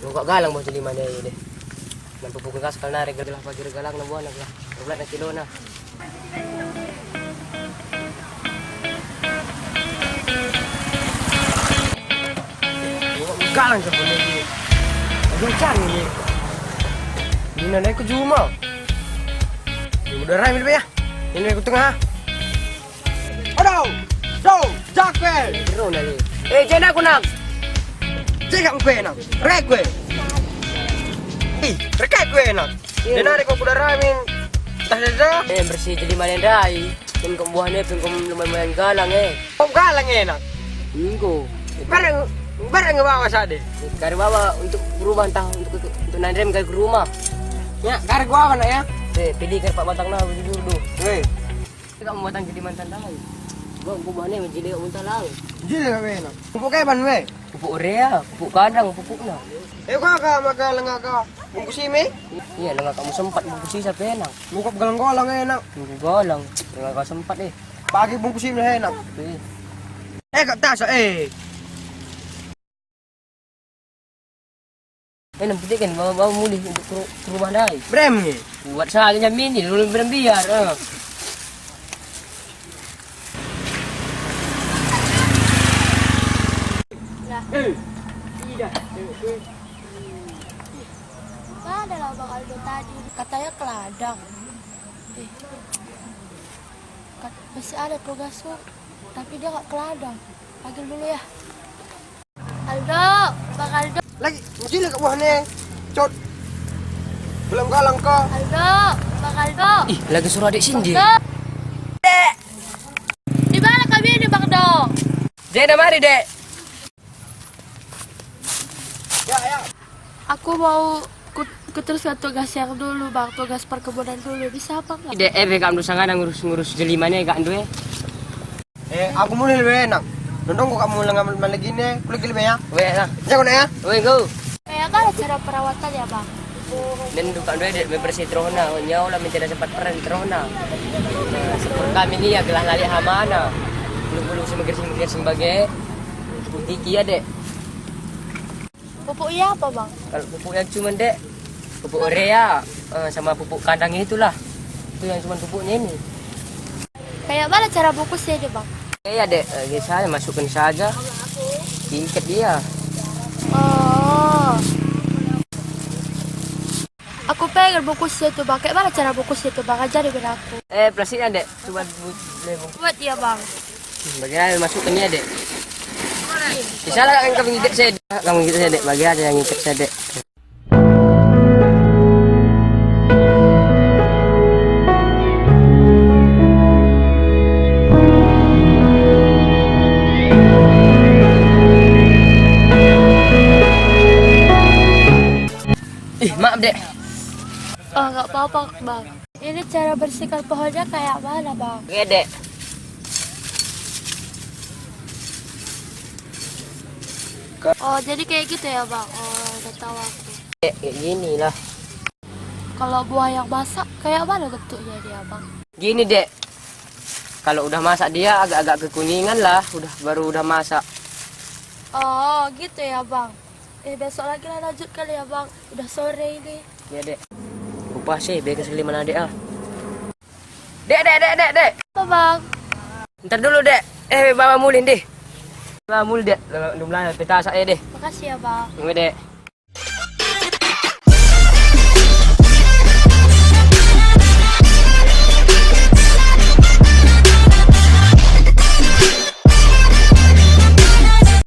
Nungkak galang mo jadi mana ini deh. Nampupukun ka sekal na regalah pagi regalang na buwan nagla. Rublat na kilo na. Nungkak galang sa buwan ini. Aduh can ini. Ini na ko juma. Ini udah rai ya. Ini ko tengah. Aduh. So, jakwe. Bro na ni. Jena ko nak. Jega ko na. Rek gue. Rekat gue enak. Denari kok udah ramin. Tah dah. Bersih jadi mana dai. Pun kau buahnya pun kau lumayan galang Kau galang enak. Minggu. Barang bawa sade. Kari bawa untuk rumah entah untuk nandrem ke rumah. Ya, kari gua mana ya? Pilih ke Pak Batang lah dulu. Kita mau batang jadi mantan dah. Gua buahnya menjadi muntah lah. Jadi lah enak. Pupuk kayak ban we. Pupuk urea, pupuk kadang, pupuknya. Kaka magalang ka. Bungkus ime? Iya, lang kamu sempat bungkus sa penang. Bungkap galang-galang enak. Galang. Lang ka sempat Pagi bungkus ime enak. Kak tasa nanti kan bawa muli untuk ke rumah dai. Brem ni. Buat saja jamin ni, dulu brem biar. Tidak. Adalah Bang Aldo tadi katanya ke ladang. Masih ada tugas tapi dia nggak ke ladang. Panggil dulu ya. Aldo, Bang Aldo. Lagi, mesti ke buahnya. Cot. Belum galang kau. Aldo, Bang Aldo. Lagi suruh adik Cindy. Dek. Di mana kami ini Bang Do? Jena mari, Dek. Ya. Aku mau teruskan tugas yang dulu Bang, tugas perkebunan dulu. Bisa apa enggak? Dek, kamu sangat ngurus jelimane gak ndo aku mau lebih enak. Nondong kok kamu ngambil lagi nih, kulit lebih ya. Weh lah. Jangan ya. Weh go. Kayak kan cara perawatan ya Bang. Dan duka ndo dek bersih trona, nyau lah mencari sempat peran trona. Seperti kami ni ya gelah lali hamana. Bulu-bulu semegir sebagai putih kia dek. Pupuknya apa Bang? Kalau pupuk yang cuma dek pupuk urea sama pupuk kandang itulah. Itu yang cuma pupuknya ini. Kayak mana cara bungkusnya deh Bang? Ya dek, saya masukkan saja. Ikat dia. Oh. Aku pengen bungkusnya tuh Bang. Kayak mana cara bungkusnya tuh Bang? Ajarin aku. Plastiknya dek, coba boleh bungkus. Buat ya Bang. Bagaimana masukkan dia dek? Bisa lah kamu ngikat saya. Kamu ngikat saya dek, bagi aja yang ngikat saya dek. Maaf dek. Oh nggak apa-apa Bang. Ini cara bersihkan pohonnya kayak mana Bang? Oke dek. Oh jadi kayak gitu ya Bang. Oh udah tahu aku. Kayak gini lah. Kalau buah yang masak kayak mana bentuknya dia Bang? Gini dek. Kalau udah masak dia agak-agak kekuningan lah. Baru udah masak. Oh gitu ya Bang. Besok lagi lah lanjut kali ya Bang. Udah sore ini. Ya dek. Lupa sih, biar keseli mana dek ah. Dek. Apa Bang? Ntar dulu dek. Bawa mulin deh. Bawa mulin dek. Belum lah, peta saya deh. Makasih ya Bang. Tunggu dek.